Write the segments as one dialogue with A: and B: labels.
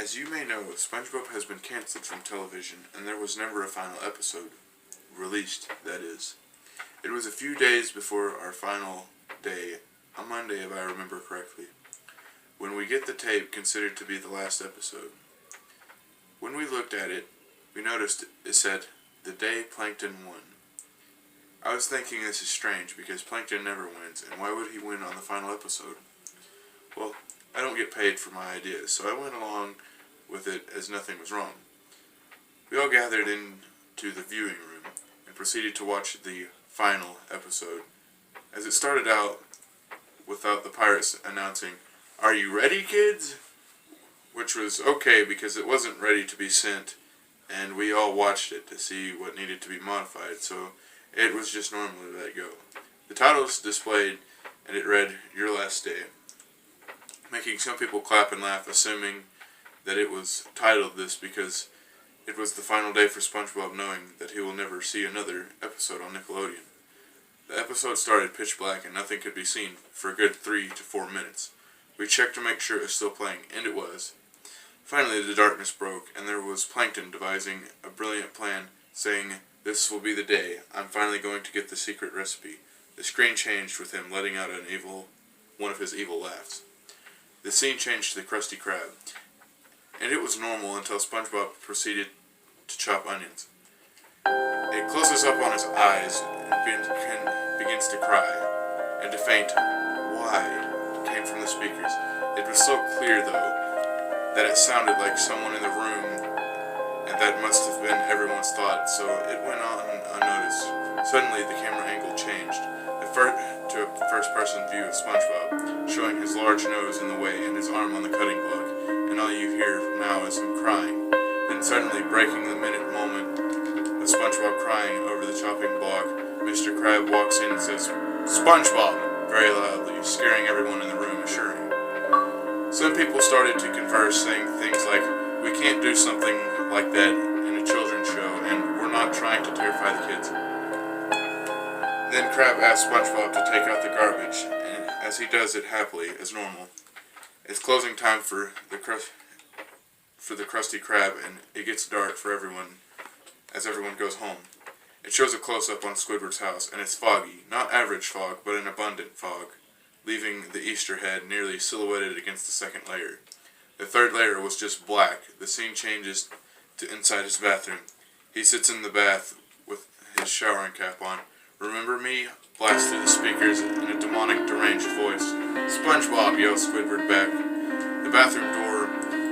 A: As you may know, SpongeBob has been cancelled from television, and there was never a final episode released, that is. It was a few days before our final day, a Monday if I remember correctly, when we get the tape considered to be the last episode. When we looked at it, we noticed it said, "The day Plankton won." I was thinking this is strange because Plankton never wins, and why would he win on the final episode? Well, I don't get paid for my ideas, so I went along with it as nothing was wrong. We all gathered into the viewing room and proceeded to watch the final episode. As it started out without the pirates announcing, "Are you ready, kids?" Which was okay because it wasn't ready to be sent, and we all watched it to see what needed to be modified, so it was just normal to let it go. The title was displayed, and it read, "Your Last Day," making some people clap and laugh, assuming that it was titled this because it was the final day for SpongeBob, knowing that he will never see another episode on Nickelodeon. The episode started pitch black and nothing could be seen for a good 3 to 4 minutes. We checked to make sure it was still playing, and it was. Finally, the darkness broke, and there was Plankton devising a brilliant plan, saying, "This will be the day. I'm finally going to get the secret recipe." The screen changed with him letting out one of his evil laughs. The scene changed to the Krusty Krab, and it was normal until SpongeBob proceeded to chop onions. It closes up on his eyes and begins to cry, and a faint "why" came from the speakers. It was so clear, though, that it sounded like someone in the room, and that must have been everyone's thought, so it went on unnoticed. Suddenly, the camera angle changed to a first-person view of SpongeBob, showing his large nose in the way and his arm on the cutting block, and all you hear now is him crying. Then suddenly, breaking the minute moment of SpongeBob crying over the chopping block, Mr. Krab walks in and says, "SpongeBob!" very loudly, scaring everyone in the room, assuring. Some people started to converse, saying things like, "We can't do something like that in a children's show, and we're not trying to terrify the kids." Then Krab asked SpongeBob to take out the garbage, and as he does it happily, as normal. It's closing time for the Krusty Krab, and it gets dark for everyone as everyone goes home. It shows a close-up on Squidward's house, and it's foggy, not average fog, but an abundant fog, leaving the Easter head nearly silhouetted against the second layer. The third layer was just black. The scene changes to inside his bathroom. He sits in the bath with his showering cap on. "Remember me?" blasts through the speakers in a demonic, deranged voice. "SpongeBob!" yells Squidward back. The bathroom door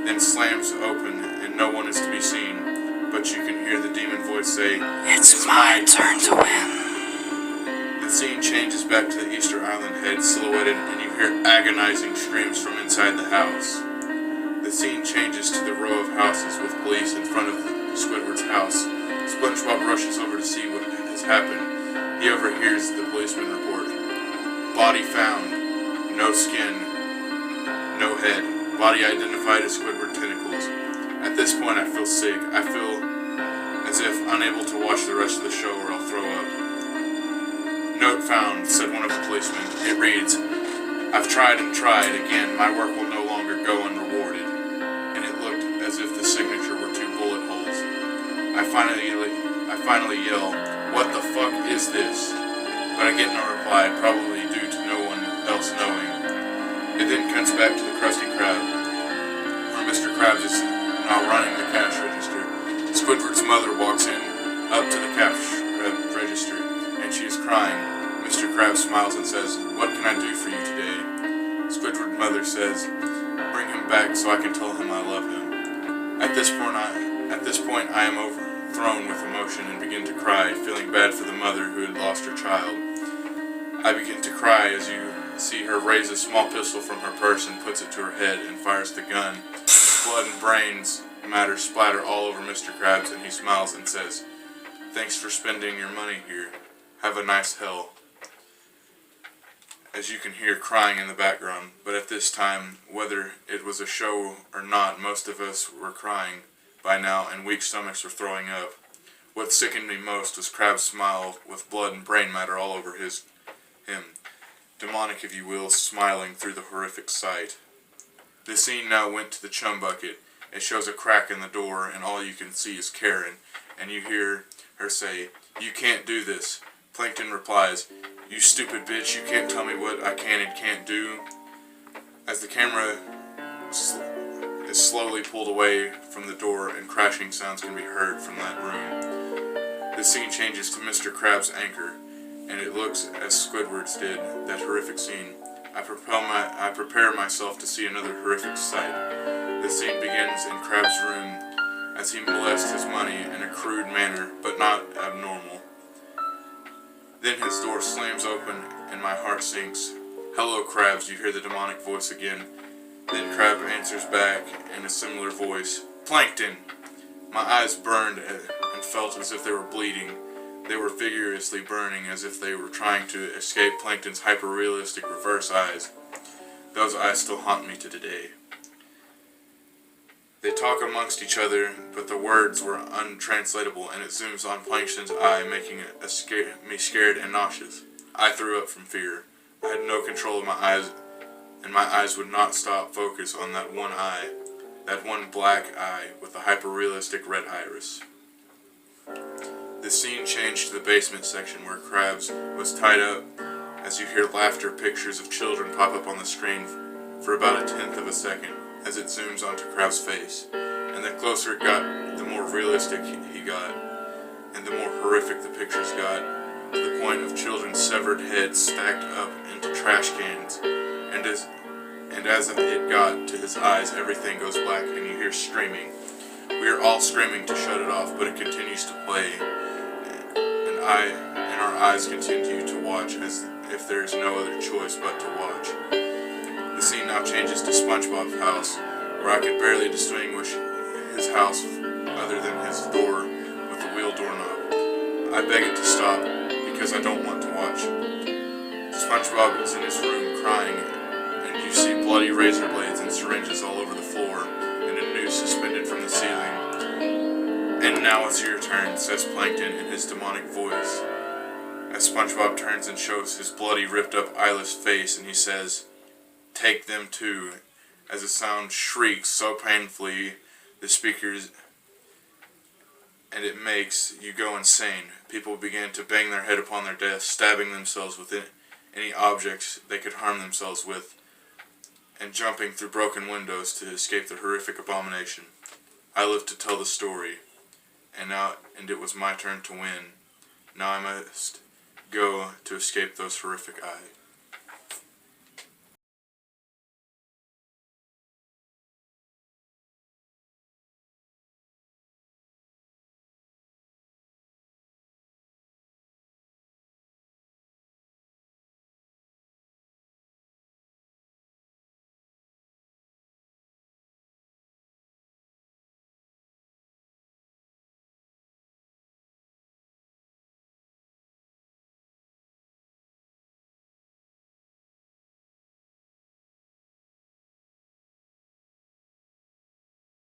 A: then slams open and no one is to be seen, but you can hear the demon voice say, "It's my turn to win." The scene changes back to the Easter Island head silhouetted, and you hear agonizing screams from inside the house. The scene changes to the row of houses with police in front of Squidward's house. SpongeBob rushes over to see what has happened. He overhears the policeman report, "Body found. No skin. No head. Body identified as Squidward tentacles." At this point I feel sick. I feel as if unable to watch the rest of the show or I'll throw up. "Note found," said one of the policemen. It reads, "I've tried and tried. Again, my work will no longer go unrewarded." And it looked as if the signature were 2 bullet holes. I finally yell, "What the fuck is this?" But I get no reply, probably due to no one else knowing. It then cuts back to the Krusty Krab, where Mr. Krabs is now running the cash register. Squidward's mother walks in, up to the cash register, and she is crying. Mr. Krabs smiles and says, "What can I do for you today?" Squidward's mother says, "Bring him back so I can tell him I love him." At this point I am overthrown with emotion and begin to cry, feeling bad for the mother who had lost her child. I begin to cry as you see her raise a small pistol from her purse and puts it to her head and fires the gun. Blood and brains matter splatter all over Mr. Krabs, and he smiles and says, "Thanks for spending your money here. Have a nice hell." As you can hear crying in the background, but at this time, whether it was a show or not, most of us were crying by now, and weak stomachs were throwing up. What sickened me most was Krab's smile with blood and brain matter all over him. Demonic, if you will, smiling through the horrific sight. The scene now went to the chum bucket, it shows a crack in the door, and all you can see is Karen, and you hear her say, "You can't do this." Plankton replies, "You stupid bitch, you can't tell me what I can and can't do." As the camera is slowly pulled away from the door and crashing sounds can be heard from that room, the scene changes to Mr. Krabs' anchor, and it looks as Squidward's did, that horrific scene. I prepare myself to see another horrific sight. The scene begins in Krabs' room as he molests his money in a crude manner, but not abnormal. Then his door slams open and my heart sinks. "Hello, Krabs," you hear the demonic voice again. Then Krab answers back in a similar voice, "Plankton!" My eyes burned and felt as if they were bleeding. They were vigorously burning as if they were trying to escape Plankton's hyper-realistic reverse eyes. Those eyes still haunt me to today. They talk amongst each other, but the words were untranslatable, and it zooms on Plankton's eye, making me scared and nauseous. I threw up from fear. I had no control of my eyes, and my eyes would not stop focus on that one eye, that one black eye with the hyper-realistic red iris. The scene changed to the basement section where Krabs was tied up, as you hear laughter pictures of children pop up on the screen for about 1/10 of a second as it zooms onto Krabs' face. And the closer it got, the more realistic he got, and the more horrific the pictures got, to the point of children's severed heads stacked up into trash cans. And as it got to his eyes, everything goes black and you hear screaming. We are all screaming to shut it off, but it continues to play, and our eyes continue to watch as if there is no other choice but to watch. The scene now changes to SpongeBob's house, where I can barely distinguish his house other than his door with the wheel doorknob. I beg it to stop, because I don't want to watch. SpongeBob is in his room crying, and you see bloody razor blades and syringes all over the floor, and a noose suspended from the ceiling. "And now it's your turn," says Plankton in his demonic voice, as SpongeBob turns and shows his bloody, ripped-up, eyeless face, and he says, "Take them too," as a sound shrieks so painfully the speakers, and it makes you go insane. People begin to bang their head upon their desks, stabbing themselves with any objects they could harm themselves with, and jumping through broken windows to escape the horrific abomination. I lived to tell the story, and it was my turn to win. Now I must go to escape those horrific eyes.